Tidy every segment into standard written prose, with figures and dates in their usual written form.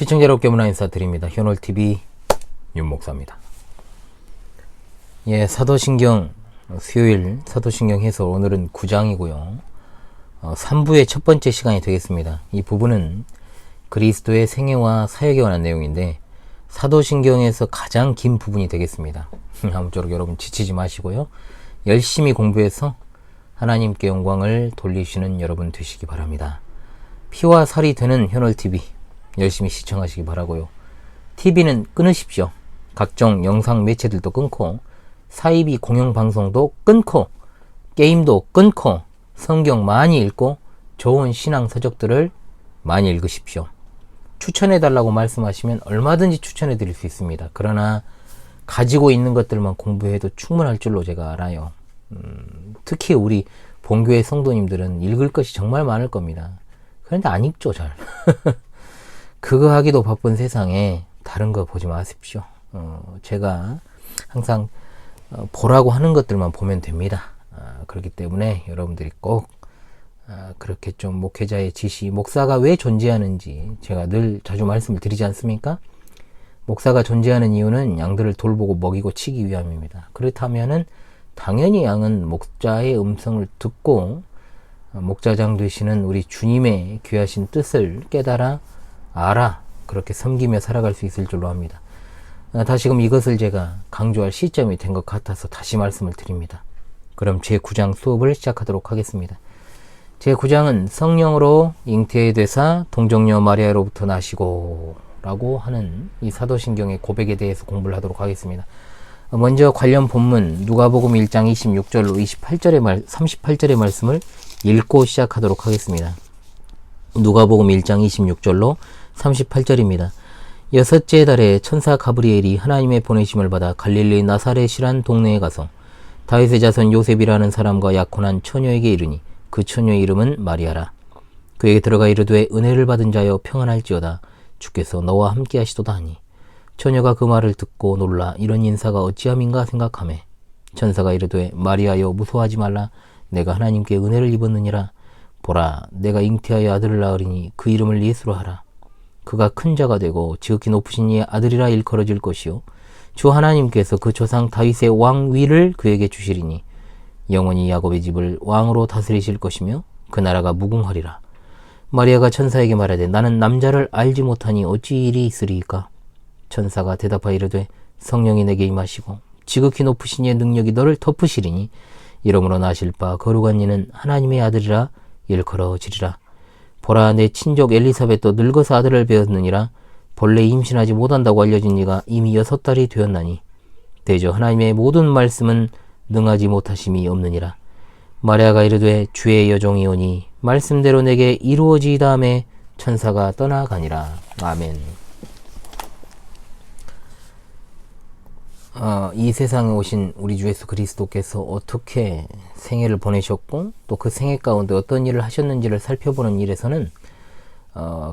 시청자 여러분께 문화 인사드립니다. 현월TV 윤목사입니다. 예, 사도신경 수요일 사도신경 해설, 오늘은 9장이고요. 3부의 첫 번째 시간이 되겠습니다. 이 부분은 그리스도의 생애와 사역에 관한 내용인데 사도신경에서 가장 긴 부분이 되겠습니다. 아무쪼록 여러분 지치지 마시고요. 열심히 공부해서 하나님께 영광을 돌리시는 여러분 되시기 바랍니다. 피와 살이 되는 현월TV 열심히 시청하시기 바라고요. TV는 끊으십시오. 각종 영상 매체들도 끊고, 사이비 공영방송도 끊고, 게임도 끊고, 성경 많이 읽고 좋은 신앙 서적들을 많이 읽으십시오. 추천해달라고 말씀하시면 얼마든지 추천해드릴 수 있습니다. 그러나 가지고 있는 것들만 공부해도 충분할 줄로 제가 알아요. 특히 우리 본교회 성도님들은 읽을 것이 정말 많을 겁니다. 그런데 안 읽죠, 잘. 그거 하기도 바쁜 세상에 다른 거 보지 마십시오. 제가 항상 보라고 하는 것들만 보면 됩니다. 그렇기 때문에 여러분들이 꼭 그렇게 좀 목회자의 지시, 목사가 왜 존재하는지 제가 늘 자주 말씀을 드리지 않습니까? 목사가 존재하는 이유는 양들을 돌보고 먹이고 치기 위함입니다. 그렇다면은 당연히 양은 목자의 음성을 듣고 목자장 되시는 우리 주님의 귀하신 뜻을 깨달아 알아 그렇게 섬기며 살아갈 수 있을 줄로 합니다. 다시금 이것을 제가 강조할 시점이 된 것 같아서 다시 말씀을 드립니다. 그럼 제9장 수업을 시작하도록 하겠습니다. 제9장은 성령으로 잉태되사 동정녀 마리아로부터 나시고 라고 하는 이 사도신경의 고백에 대해서 공부를 하도록 하겠습니다. 먼저 관련 본문 누가복음 1장 26절로 38절의 말씀을 읽고 시작하도록 하겠습니다. 누가복음 1장 26절로 38절입니다. 여섯째 달에 천사 가브리엘이 하나님의 보내심을 받아 갈릴리 나사렛이란 동네에 가서 다윗의 자손 요셉이라는 사람과 약혼한 처녀에게 이르니 그 처녀의 이름은 마리아라. 그에게 들어가 이르되 은혜를 받은 자여 평안할지어다. 주께서 너와 함께 하시도다 하니 처녀가 그 말을 듣고 놀라 이런 인사가 어찌함인가 생각하매 천사가 이르되 마리아여 무서워하지 말라. 내가 하나님께 은혜를 입었느니라. 보라, 내가 잉태하여 아들을 낳으리니 그 이름을 예수로 하라. 그가 큰 자가 되고 지극히 높으신 이의 아들이라 일컬어질 것이요 주 하나님께서 그 조상 다윗의 왕위를 그에게 주시리니 영원히 야곱의 집을 왕으로 다스리실 것이며 그 나라가 무궁하리라. 마리아가 천사에게 말하되 나는 남자를 알지 못하니 어찌 일이 있으리이까. 천사가 대답하여 이르되 성령이 내게 임하시고 지극히 높으신 이의 능력이 너를 덮으시리니 이러므로 나실 바 거룩한 이는 하나님의 아들이라 일컬어지리라. 보라, 내 친족 엘리사벳도 늙어서 아들을 배었느니라. 본래 임신하지 못한다고 알려진 이가 이미 6달이 되었나니 대저 하나님의 모든 말씀은 능하지 못하심이 없느니라. 마리아가 이르되 주의 여종이오니 말씀대로 내게 이루어지이다 하매 천사가 떠나가니라. 아멘. 이 세상에 오신 우리 주 예수 그리스도께서 어떻게 생애를 보내셨고 또 그 생애 가운데 어떤 일을 하셨는지를 살펴보는 일에서는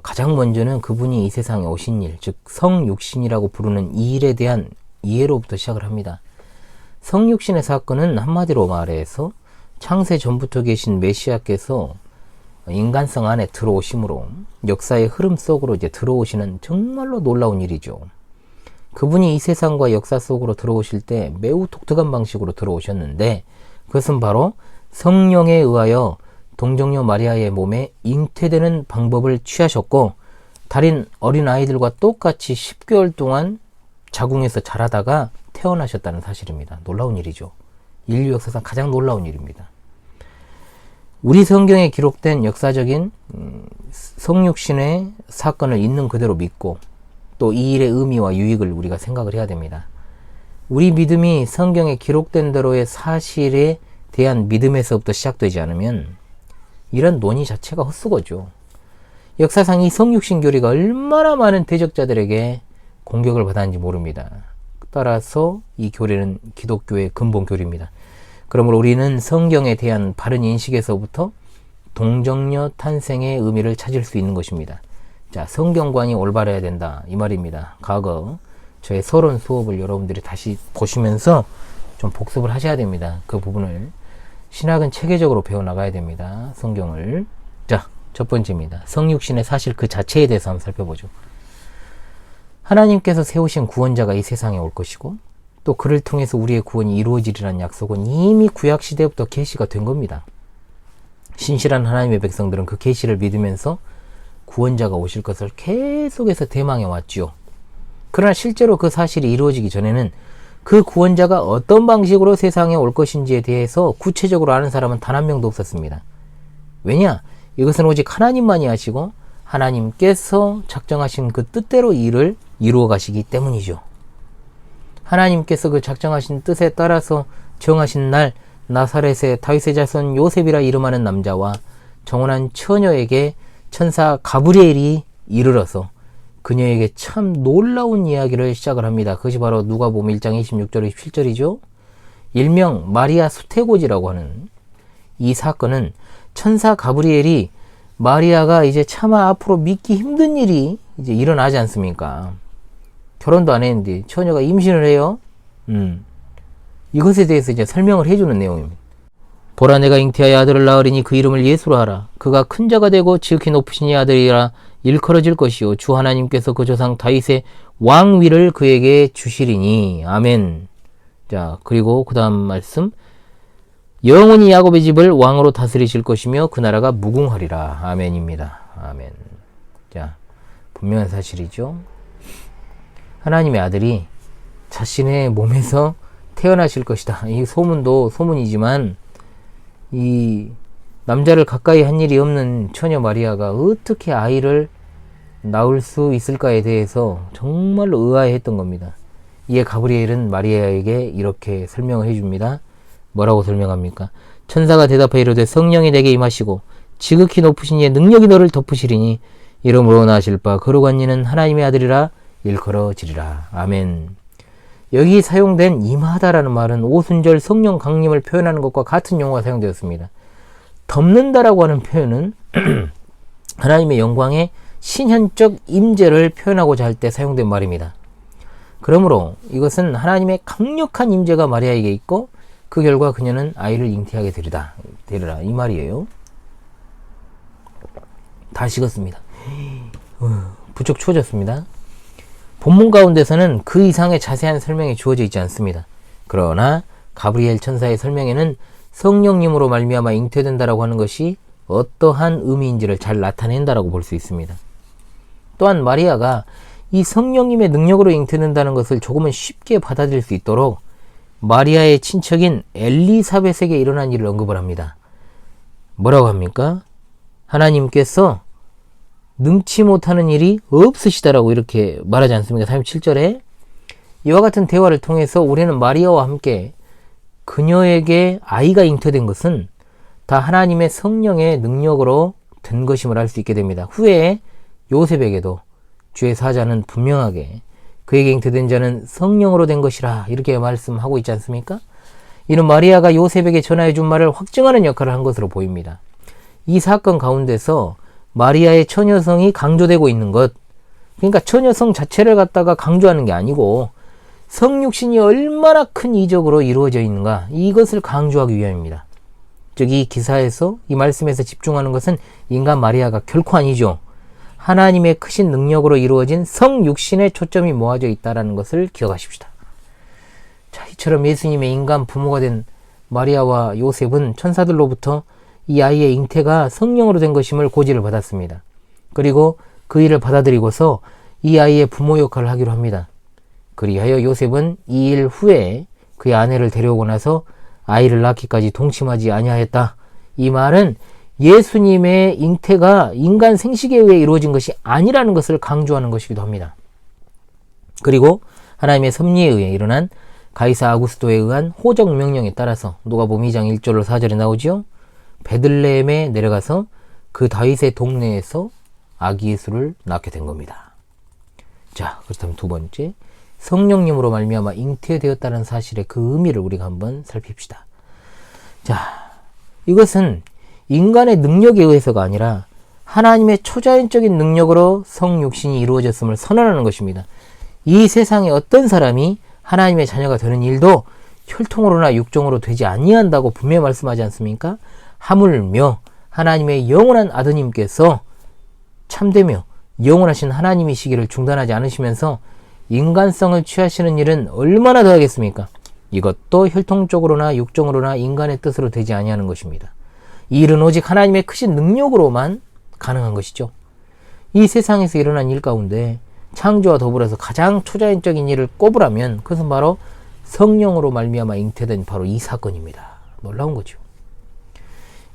가장 먼저는 그분이 이 세상에 오신 일, 즉 성육신이라고 부르는 이 일에 대한 이해로부터 시작을 합니다. 성육신의 사건은 한마디로 말해서 창세 전부터 계신 메시아께서 인간성 안에 들어오심으로 역사의 흐름 속으로 이제 들어오시는 정말로 놀라운 일이죠. 그분이 이 세상과 역사 속으로 들어오실 때 매우 독특한 방식으로 들어오셨는데 그것은 바로 성령에 의하여 동정녀 마리아의 몸에 잉태되는 방법을 취하셨고 다른 어린 아이들과 똑같이 10개월 동안 자궁에서 자라다가 태어나셨다는 사실입니다. 놀라운 일이죠. 인류 역사상 가장 놀라운 일입니다. 우리 성경에 기록된 역사적인 성육신의 사건을 있는 그대로 믿고 또 이 일의 의미와 유익을 우리가 생각을 해야 됩니다. 우리 믿음이 성경에 기록된 대로의 사실에 대한 믿음에서부터 시작되지 않으면 이런 논의 자체가 헛수고죠. 역사상 이 성육신 교리가 얼마나 많은 대적자들에게 공격을 받았는지 모릅니다. 따라서 이 교리는 기독교의 근본 교리입니다. 그러므로 우리는 성경에 대한 바른 인식에서부터 동정녀 탄생의 의미를 찾을 수 있는 것입니다. 자, 성경관이 올바라야 된다 이 말입니다. 과거 저의 서론 수업을 여러분들이 다시 보시면서 좀 복습을 하셔야 됩니다. 그 부분을 신학은 체계적으로 배워나가야 됩니다. 성경을. 자, 첫 번째입니다. 성육신의 사실 그 자체에 대해서 한번 살펴보죠. 하나님께서 세우신 구원자가 이 세상에 올 것이고 또 그를 통해서 우리의 구원이 이루어지리라는 약속은 이미 구약시대부터 계시가 된 겁니다. 신실한 하나님의 백성들은 그 계시를 믿으면서 구원자가 오실 것을 계속해서 대망해 왔지요. 그러나 실제로 그 사실이 이루어지기 전에는 그 구원자가 어떤 방식으로 세상에 올 것인지에 대해서 구체적으로 아는 사람은 단 한 명도 없었습니다. 왜냐? 이것은 오직 하나님만이 아시고 하나님께서 작정하신 그 뜻대로 일을 이루어 가시기 때문이죠. 하나님께서 그 작정하신 뜻에 따라서 정하신 날 나사렛의 다윗의 자손 요셉이라 이름하는 남자와 정혼한 처녀에게 천사 가브리엘이 이르러서 그녀에게 참 놀라운 이야기를 시작을 합니다. 그것이 바로 누가복음 1장 26절 27절이죠. 일명 마리아 수태고지라고 하는 이 사건은 천사 가브리엘이 마리아가 이제 차마 앞으로 믿기 힘든 일이 이제 일어나지 않습니까? 결혼도 안 했는데 처녀가 임신을 해요. 이것에 대해서 이제 설명을 해주는 내용입니다. 보라, 내가 잉태하여 아들을 낳으리니 그 이름을 예수로 하라. 그가 큰 자가 되고 지극히 높으신 이 아들이라 일컬어질 것이요 주 하나님께서 그 조상 다윗의 왕위를 그에게 주시리니. 아멘. 자, 그리고 그 다음 말씀. 영원히 야곱의 집을 왕으로 다스리실 것이며 그 나라가 무궁하리라. 아멘입니다. 아멘. 자, 분명한 사실이죠. 하나님의 아들이 자신의 몸에서 태어나실 것이다. 이 소문도 소문이지만 이 남자를 가까이 한 일이 없는 처녀 마리아가 어떻게 아이를 낳을 수 있을까에 대해서 정말로 의아해했던 겁니다. 이에 가브리엘은 마리아에게 이렇게 설명을 해줍니다. 뭐라고 설명합니까? 천사가 대답하여 이르되 성령이 내게 임하시고 지극히 높으신 이의 능력이 너를 덮으시리니 이름으로 나실 바 거룩한 이는 하나님의 아들이라 일컬어지리라. 아멘. 여기 사용된 임하다라는 말은 오순절 성령 강림을 표현하는 것과 같은 용어가 사용되었습니다. 덮는다라고 하는 표현은 하나님의 영광의 신현적 임재를 표현하고자 할 때 사용된 말입니다. 그러므로 이것은 하나님의 강력한 임재가 마리아에게 있고 그 결과 그녀는 아이를 잉태하게 되리라 이 말이에요. 다 식었습니다. 부쩍 추워졌습니다. 본문 가운데서는 그 이상의 자세한 설명이 주어져 있지 않습니다. 그러나 가브리엘 천사의 설명에는 성령님으로 말미암아 잉태된다라고 하는 것이 어떠한 의미인지를 잘 나타낸다라고 볼 수 있습니다. 또한 마리아가 이 성령님의 능력으로 잉태된다는 것을 조금은 쉽게 받아들일 수 있도록 마리아의 친척인 엘리사벳에게 일어난 일을 언급을 합니다. 뭐라고 합니까? 하나님께서 능치 못하는 일이 없으시다라고 이렇게 말하지 않습니까? 37절에 이와 같은 대화를 통해서 우리는 마리아와 함께 그녀에게 아이가 잉태된 것은 다 하나님의 성령의 능력으로 된 것임을 알 수 있게 됩니다. 후에 요셉에게도 주의 사자는 분명하게 그에게 잉태된 자는 성령으로 된 것이라 이렇게 말씀하고 있지 않습니까? 이는 마리아가 요셉에게 전하여 준 말을 확증하는 역할을 한 것으로 보입니다. 이 사건 가운데서 마리아의 처녀성이 강조되고 있는 것, 그러니까 처녀성 자체를 갖다가 강조하는 게 아니고 성육신이 얼마나 큰 이적으로 이루어져 있는가, 이것을 강조하기 위함입니다. 즉 이 기사에서, 이 말씀에서 집중하는 것은 인간 마리아가 결코 아니죠. 하나님의 크신 능력으로 이루어진 성육신에 초점이 모아져 있다는 것을 기억하십시다. 자, 이처럼 예수님의 인간 부모가 된 마리아와 요셉은 천사들로부터 이 아이의 잉태가 성령으로 된 것임을 고지를 받았습니다. 그리고 그 일을 받아들이고서 이 아이의 부모 역할을 하기로 합니다. 그리하여 요셉은 이 일 후에 그의 아내를 데려오고 나서 아이를 낳기까지 동침하지 아니하였다. 이 말은 예수님의 잉태가 인간 생식에 의해 이루어진 것이 아니라는 것을 강조하는 것이기도 합니다. 그리고 하나님의 섭리에 의해 일어난 가이사 아구스도에 의한 호적 명령에 따라서 누가복음 2장 1절로 4절에 나오지요. 베들레헴에 내려가서 그 다윗의 동네에서 아기 예수를 낳게 된 겁니다. 자, 그렇다면 두 번째, 성령님으로 말미암아 잉태되었다는 사실의 그 의미를 우리가 한번 살핍시다. 자, 이것은 인간의 능력에 의해서가 아니라 하나님의 초자연적인 능력으로 성육신이 이루어졌음을 선언하는 것입니다. 이 세상에 어떤 사람이 하나님의 자녀가 되는 일도 혈통으로나 육종으로 되지 아니한다고 분명히 말씀하지 않습니까? 하물며 하나님의 영원한 아드님께서 참되며 영원하신 하나님이시기를 중단하지 않으시면서 인간성을 취하시는 일은 얼마나 더 하겠습니까? 이것도 혈통적으로나 육정으로나 인간의 뜻으로 되지 아니하는 것입니다. 이 일은 오직 하나님의 크신 능력으로만 가능한 것이죠. 이 세상에서 일어난 일 가운데 창조와 더불어서 가장 초자연적인 일을 꼽으라면 그것은 바로 성령으로 말미암아 잉태된 바로 이 사건입니다. 놀라운 거죠.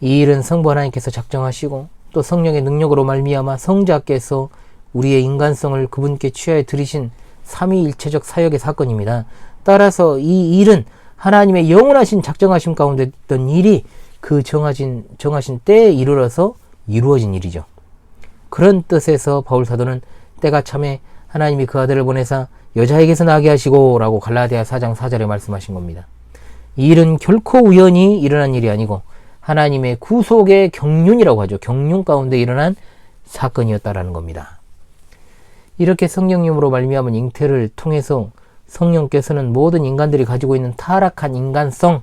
이 일은 성부 하나님께서 작정하시고 또 성령의 능력으로 말미암아 성자께서 우리의 인간성을 그분께 취하여 들이신 삼위일체적 사역의 사건입니다. 따라서 이 일은 하나님의 영원하신 작정하심 가운데 있던 일이 그 정하신 때에 이르러서 이루어진 일이죠. 그런 뜻에서 바울 사도는 때가 참에 하나님이 그 아들을 보내사 여자에게서 나게 하시고 라고 갈라디아 4장 4절에 말씀하신 겁니다. 이 일은 결코 우연히 일어난 일이 아니고 하나님의 구속의 경륜이라고 하죠. 경륜 가운데 일어난 사건이었다라는 겁니다. 이렇게 성령님으로 말미암은 잉태를 통해서 성령께서는 모든 인간들이 가지고 있는 타락한 인간성,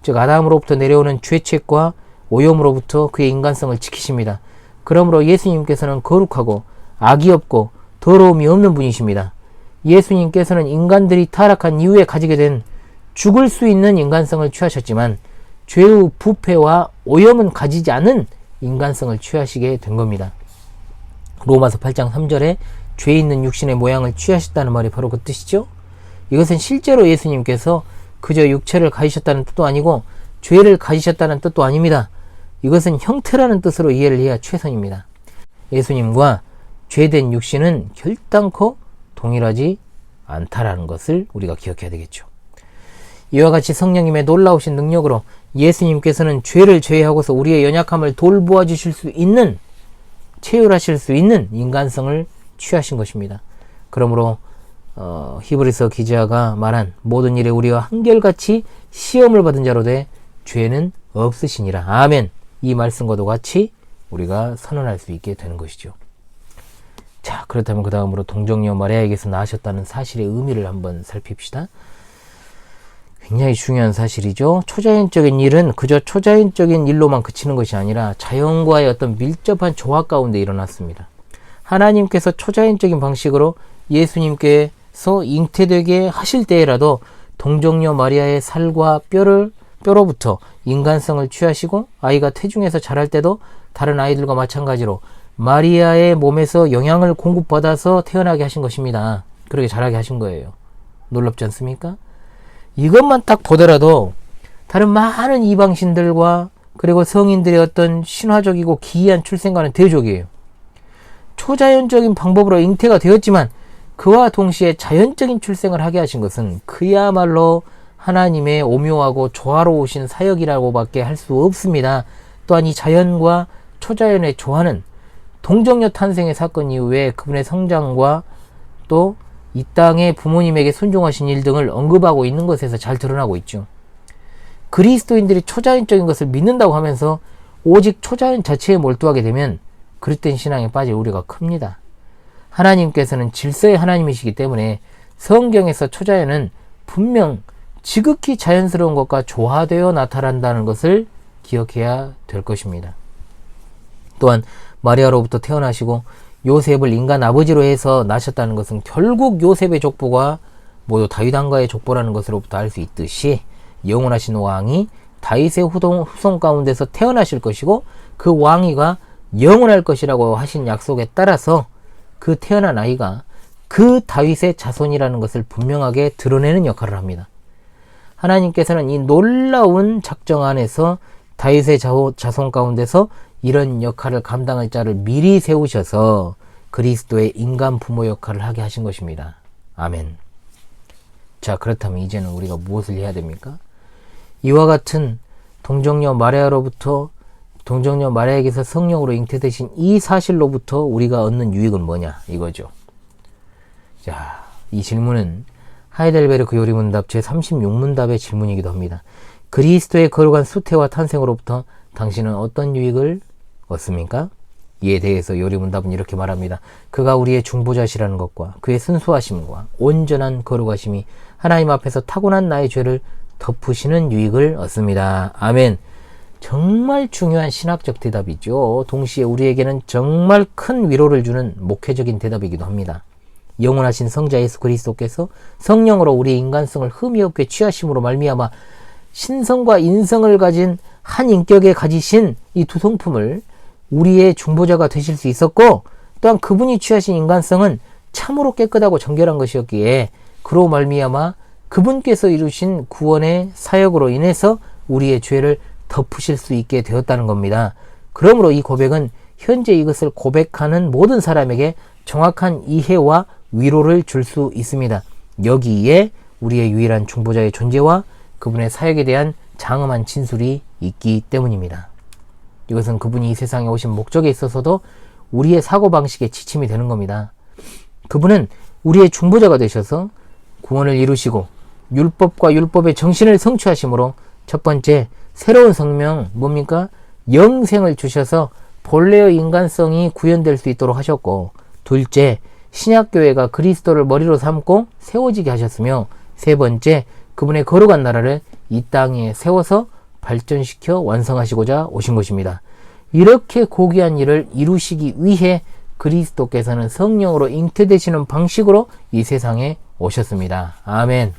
즉 아담으로부터 내려오는 죄책과 오염으로부터 그의 인간성을 지키십니다. 그러므로 예수님께서는 거룩하고 악이 없고 더러움이 없는 분이십니다. 예수님께서는 인간들이 타락한 이후에 가지게 된 죽을 수 있는 인간성을 취하셨지만 죄의 부패와 오염은 가지지 않은 인간성을 취하시게 된 겁니다. 로마서 8장 3절에 죄 있는 육신의 모양을 취하셨다는 말이 바로 그 뜻이죠. 이것은 실제로 예수님께서 그저 육체를 가지셨다는 뜻도 아니고 죄를 가지셨다는 뜻도 아닙니다. 이것은 형태라는 뜻으로 이해를 해야 최선입니다. 예수님과 죄된 육신은 결단코 동일하지 않다라는 것을 우리가 기억해야 되겠죠. 이와 같이 성령님의 놀라우신 능력으로 예수님께서는 죄를 제외하고서 우리의 연약함을 돌보아 주실 수 있는, 체휼하실 수 있는 인간성을 취하신 것입니다. 그러므로 히브리서 기자가 말한 모든 일에 우리와 한결같이 시험을 받은 자로 돼 죄는 없으시니라. 아멘. 이 말씀과도 같이 우리가 선언할 수 있게 되는 것이죠. 자, 그렇다면 그 다음으로 동정녀 마리아에게서 나으셨다는 사실의 의미를 한번 살핍시다. 굉장히 중요한 사실이죠. 초자연적인 일은 그저 초자연적인 일로만 그치는 것이 아니라 자연과의 어떤 밀접한 조화 가운데 일어났습니다. 하나님께서 초자연적인 방식으로 예수님께서 잉태되게 하실 때에라도 동정녀 마리아의 살과 뼈로부터 인간성을 취하시고 아이가 태중에서 자랄 때도 다른 아이들과 마찬가지로 마리아의 몸에서 영양을 공급받아서 태어나게 하신 것입니다. 그렇게 자라게 하신 거예요. 놀랍지 않습니까? 이것만 딱 보더라도 다른 많은 이방신들과 그리고 성인들의 어떤 신화적이고 기이한 출생과는 대조이에요. 초자연적인 방법으로 잉태가 되었지만 그와 동시에 자연적인 출생을 하게 하신 것은 그야말로 하나님의 오묘하고 조화로우신 사역이라고 밖에 할 수 없습니다. 또한 이 자연과 초자연의 조화는 동정녀 탄생의 사건 이후에 그분의 성장과 또 이 땅의 부모님에게 순종하신 일 등을 언급하고 있는 것에서 잘 드러나고 있죠. 그리스도인들이 초자연적인 것을 믿는다고 하면서 오직 초자연 자체에 몰두하게 되면 그릇된 신앙에 빠질 우려가 큽니다. 하나님께서는 질서의 하나님이시기 때문에 성경에서 초자연은 분명 지극히 자연스러운 것과 조화되어 나타난다는 것을 기억해야 될 것입니다. 또한 마리아로부터 태어나시고 요셉을 인간 아버지로 해서 나셨다는 것은 결국 요셉의 족보가 모두 다윗 왕가의 족보라는 것으로부터 알 수 있듯이 영원하신 왕이 다윗의 후손 가운데서 태어나실 것이고 그 왕위가 영원할 것이라고 하신 약속에 따라서 그 태어난 아이가 그 다윗의 자손이라는 것을 분명하게 드러내는 역할을 합니다. 하나님께서는 이 놀라운 작정 안에서 다윗의 자손 가운데서 이런 역할을 감당할 자를 미리 세우셔서 그리스도의 인간 부모 역할을 하게 하신 것입니다. 아멘. 자, 그렇다면 이제는 우리가 무엇을 해야 됩니까? 이와 같은 동정녀 마리아에게서 성령으로 잉태되신 이 사실로부터 우리가 얻는 유익은 뭐냐 이거죠. 자, 이 질문은 하이델베르크 요리문답 제36문답의 질문이기도 합니다. 그리스도의 거룩한 수태와 탄생으로부터 당신은 어떤 유익을 얻습니까? 이에 대해서 요리문답은 이렇게 말합니다. 그가 우리의 중보자시라는 것과 그의 순수하심과 온전한 거룩하심이 하나님 앞에서 타고난 나의 죄를 덮으시는 유익을 얻습니다. 아멘. 정말 중요한 신학적 대답이죠. 동시에 우리에게는 정말 큰 위로를 주는 목회적인 대답이기도 합니다. 영원하신 성자 예수 그리스도께서 성령으로 우리의 인간성을 흠이 없게 취하심으로 말미암아 신성과 인성을 가진 한 인격에 가지신 이 두 성품을 우리의 중보자가 되실 수 있었고, 또한 그분이 취하신 인간성은 참으로 깨끗하고 정결한 것이었기에 그로 말미암아 그분께서 이루신 구원의 사역으로 인해서 우리의 죄를 덮으실 수 있게 되었다는 겁니다. 그러므로 이 고백은 현재 이것을 고백하는 모든 사람에게 정확한 이해와 위로를 줄 수 있습니다. 여기에 우리의 유일한 중보자의 존재와 그분의 사역에 대한 장엄한 진술이 있기 때문입니다. 이것은 그분이 이 세상에 오신 목적에 있어서도 우리의 사고방식에 지침이 되는 겁니다. 그분은 우리의 중보자가 되셔서 구원을 이루시고 율법과 율법의 정신을 성취하심으로 첫 번째 새로운 생명 뭡니까? 영생을 주셔서 본래의 인간성이 구현될 수 있도록 하셨고, 둘째 신약교회가 그리스도를 머리로 삼고 세워지게 하셨으며, 세 번째 그분의 거룩한 나라를 이 땅에 세워서 발전시켜 완성하시고자 오신 것입니다. 이렇게 고귀한 일을 이루시기 위해 그리스도께서는 성령으로 잉태되시는 방식으로 이 세상에 오셨습니다. 아멘.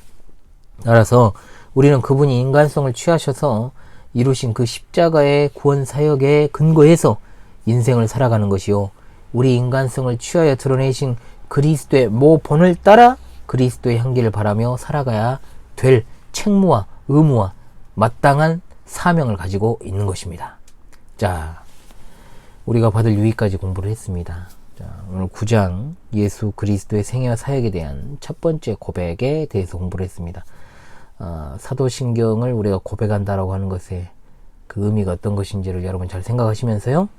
따라서 우리는 그분이 인간성을 취하셔서 이루신 그 십자가의 구원 사역에 근거해서 인생을 살아가는 것이요, 우리 인간성을 취하여 드러내신 그리스도의 모본을 따라 그리스도의 향기를 바라며 살아가야 될 책무와 의무와 마땅한 사명을 가지고 있는 것입니다. 자, 우리가 받을 유익까지 공부를 했습니다. 자, 오늘 9장 예수 그리스도의 생애와 사역에 대한 첫 번째 고백에 대해서 공부를 했습니다. 사도신경을 우리가 고백한다라고 하는 것의 그 의미가 어떤 것인지를 여러분 잘 생각하시면서요,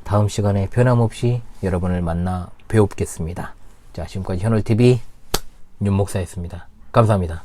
다음 시간에 변함없이 여러분을 만나 뵙겠습니다. 자, 지금까지 현월TV 윤목사였습니다. 감사합니다.